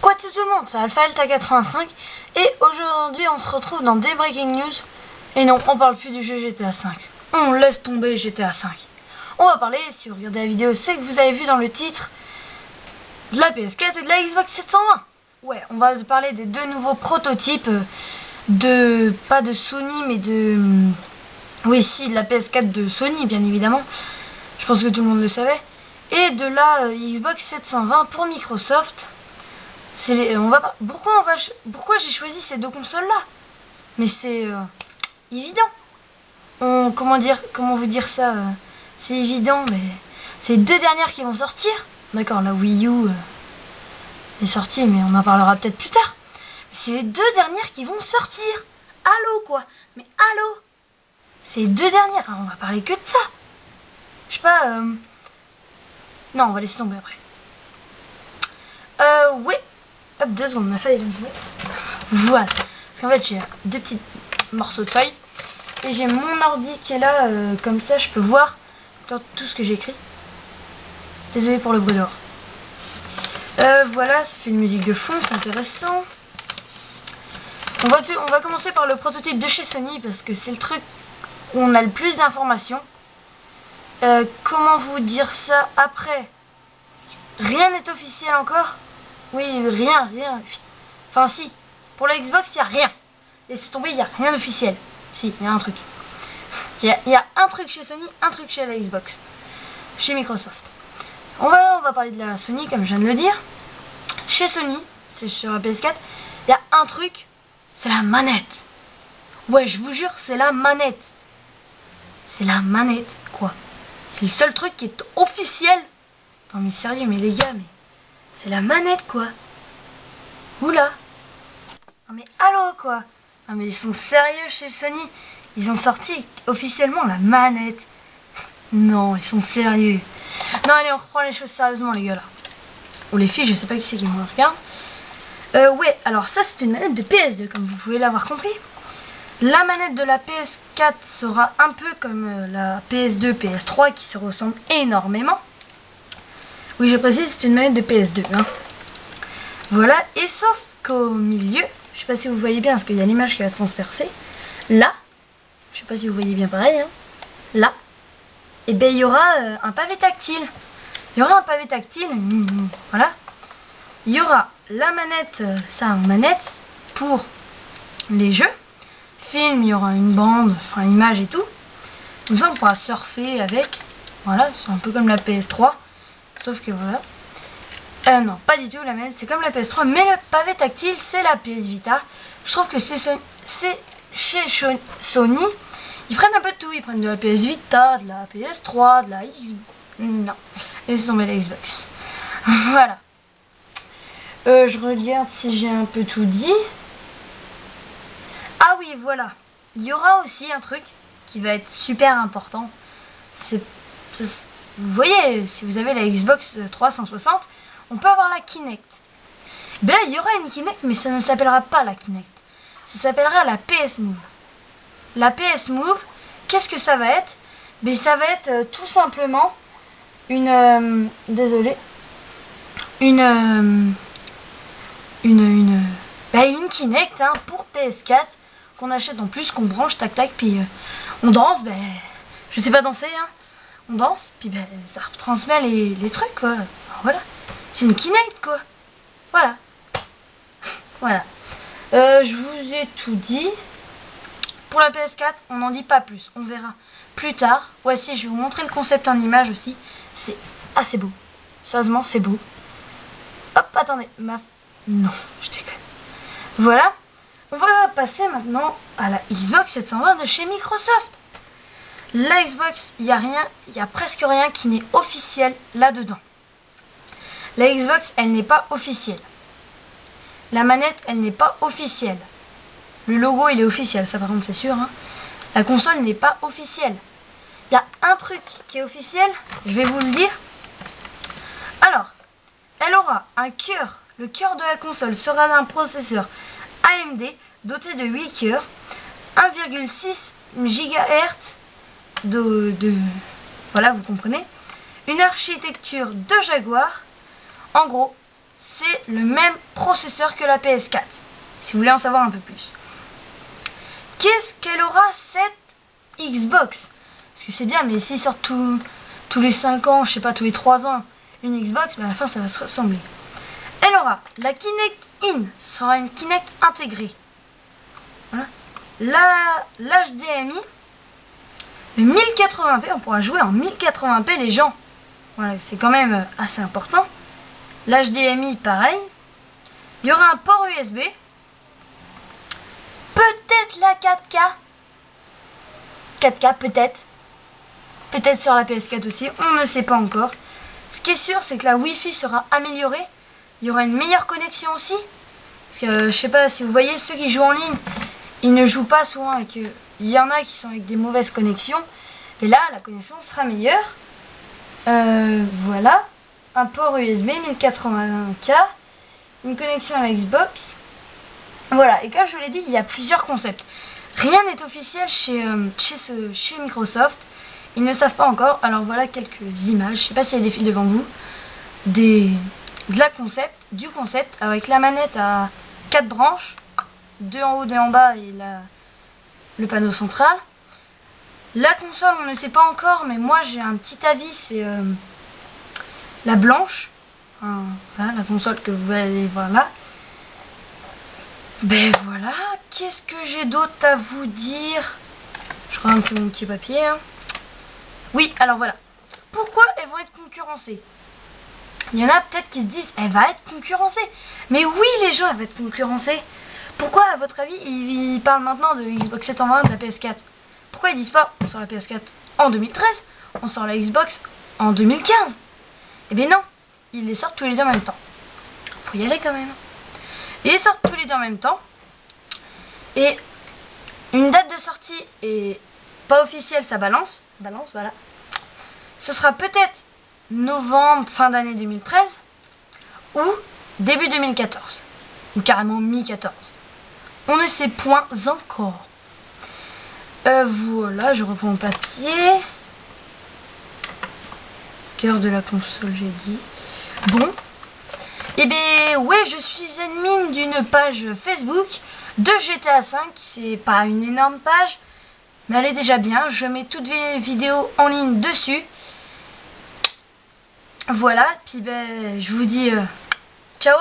Quoi de tout le monde, c'est AlphaElta85 et aujourd'hui on se retrouve dans des Breaking News. Et non, on parle plus du jeu GTA 5. On laisse tomber GTA 5. On va parler, si vous regardez la vidéo, c'est que vous avez vu dans le titre, de la PS4 et de la Xbox 720. Ouais, on va parler des deux nouveaux prototypes pas de Sony mais de... Oui, si, de la PS4 de Sony bien évidemment. Je pense que tout le monde le savait. Et de la Xbox 720 pour Microsoft. Pourquoi j'ai choisi ces deux consoles là? Mais c'est évident. Comment vous dire ça, c'est évident, mais c'est les deux dernières qui vont sortir. D'accord, la Wii U est sortie, mais on en parlera peut-être plus tard. C'est les deux dernières qui vont sortir. Allô quoi? Mais allô? C'est les deux dernières. Ah, on va parler que de ça. Je sais pas. Non, on va laisser tomber après. Ouais. Hop, 2 secondes, ma feuille est tombée. Voilà. Parce qu'en fait, j'ai deux petits morceaux de feuilles. Et j'ai mon ordi qui est là. Comme ça, je peux voir tout ce que j'ai écrit. Désolé pour le bruit dehors. Voilà, ça fait une musique de fond, c'est intéressant. On va commencer par le prototype de chez Sony parce que c'est le truc où on a le plus d'informations. Comment vous dire ça après? Rien n'est officiel encore. Oui, rien. Enfin si, pour la Xbox, il n'y a rien. Laissez tomber, il n'y a rien d'officiel. Si, il y a un truc. Il y a un truc chez Sony, un truc chez la Xbox. Chez Microsoft. On va parler de la Sony, comme je viens de le dire. Chez Sony, c'est sur la PS4, il y a un truc, c'est la manette. Ouais, je vous jure, c'est la manette. C'est la manette, quoi. C'est le seul truc qui est officiel. Non mais sérieux, mais les gars, mais... C'est la manette, quoi. Oula. Non mais allô, quoi. Non mais ils sont sérieux chez Sony. Ils ont sorti officiellement la manette. Non, ils sont sérieux. Non, allez, on reprend les choses sérieusement, les gars, là. Ou les filles, je sais pas qui c'est qui me regarde. Ouais, alors ça, c'est une manette de PS2, comme vous pouvez l'avoir compris. La manette de la PS4 sera un peu comme la PS2, PS3, qui se ressemblent énormément. Oui, je précise, c'est une manette de PS2. Hein. Voilà, et sauf qu'au milieu, je sais pas si vous voyez bien, parce qu'il y a l'image qui va transpercer. Là, je sais pas si vous voyez bien pareil, hein, là, et bien il y aura un pavé tactile. Il y aura un pavé tactile, voilà. Il y aura la manette, ça en manette, pour les jeux. Film, il y aura une bande, enfin image et tout. Comme ça, on pourra surfer avec. Voilà, c'est un peu comme la PS3. Sauf que voilà. Non, pas du tout, la manette, c'est comme la PS3. Mais le pavé tactile, c'est la PS Vita. Je trouve que c'est chez Sony. Ils prennent un peu de tout. Ils prennent de la PS Vita, de la PS3, de la Xbox. Non. Laissez tomber la Xbox. Voilà. Je regarde si j'ai un peu tout dit. Ah oui, voilà. Il y aura aussi un truc qui va être super important. Vous voyez, si vous avez la Xbox 360, on peut avoir la Kinect. Ben là, il y aura une Kinect, mais ça ne s'appellera pas la Kinect. Ça s'appellera la PS Move. La PS Move, qu'est-ce que ça va être? Ben ça va être tout simplement une Kinect hein, pour PS4 qu'on achète en plus, qu'on branche, tac tac, puis on danse, ben je sais pas danser, hein. On danse, puis ben ça retransmet les trucs, quoi. Alors, voilà, c'est une Kinect, quoi. Voilà. Voilà. Je vous ai tout dit. Pour la PS4, on n'en dit pas plus, on verra plus tard. Voici, je vais vous montrer le concept en image aussi. C'est assez beau. Sérieusement, c'est beau. Hop, attendez. Non, je déconne. Voilà. On va passer maintenant à la Xbox 720 de chez Microsoft. La Xbox, il y a presque rien qui n'est officiel là-dedans. La Xbox, elle n'est pas officielle. La manette, elle n'est pas officielle. Le logo, il est officiel, ça par contre, c'est sûr. Hein. La console n'est pas officielle. Il y a un truc qui est officiel, je vais vous le dire. Alors, elle aura un cœur. Le cœur de la console sera d'un processeur AMD doté de 8 cœurs, 1,6 GHz voilà, vous comprenez. Une architecture de Jaguar. En gros, c'est le même processeur que la PS4. Si vous voulez en savoir un peu plus. Qu'est-ce qu'elle aura cette Xbox? Parce que c'est bien, mais s'ils sortent tous les 5 ans, je sais pas, tous les 3 ans, une Xbox, bah à la fin ça va se ressembler. Elle aura la Kinect In, ce sera une Kinect intégrée. Voilà. L'HDMI, le 1080p, on pourra jouer en 1080p les gens. Voilà, c'est quand même assez important. L'HDMI, pareil. Il y aura un port USB. Peut-être la 4K. 4K, peut-être. Peut-être sur la PS4 aussi, on ne sait pas encore. Ce qui est sûr, c'est que la Wi-Fi sera améliorée. Il y aura une meilleure connexion aussi. Parce que, je sais pas si vous voyez, ceux qui jouent en ligne, ils ne jouent pas souvent avec... Il y en a qui sont avec des mauvaises connexions. Et là, la connexion sera meilleure. Voilà. Un port USB 1080K. Une connexion à la Xbox. Voilà. Et comme je vous l'ai dit, il y a plusieurs concepts. Rien n'est officiel chez Microsoft. Ils ne savent pas encore. Alors voilà quelques images. Je sais pas s'il y a des fils devant vous. Du concept avec la manette à 4 branches. 2 en haut, 2 en bas et le panneau central. La console, on ne sait pas encore, mais moi j'ai un petit avis, c'est la blanche. Voilà, la console que vous allez voir là. Ben voilà, qu'est-ce que j'ai d'autre à vous dire? Je regarde sur mon petit papier. Hein. Oui, alors voilà. Pourquoi elles vont être concurrencées? Il y en a peut-être qui se disent, elle va être concurrencée. Mais oui, les gens, elle va être concurrencée. Pourquoi, à votre avis, ils parlent maintenant de Xbox 720 de la PS4? Pourquoi ils disent pas, on sort la PS4 en 2013, on sort la Xbox en 2015? Eh bien non, ils les sortent tous les deux en même temps. Faut y aller quand même. Ils les sortent tous les deux en même temps. Et une date de sortie est pas officielle, ça balance. Balance, voilà. Ce sera peut-être novembre, fin d'année 2013, ou début 2014, ou carrément mi-14. On ne sait point encore. Voilà, je reprends mon papier. Cœur de la console, j'ai dit. Bon. Et bien, ouais, je suis admin d'une page Facebook de GTA V. C'est pas une énorme page, mais elle est déjà bien. Je mets toutes mes vidéos en ligne dessus. Voilà, puis ben, je vous dis ciao.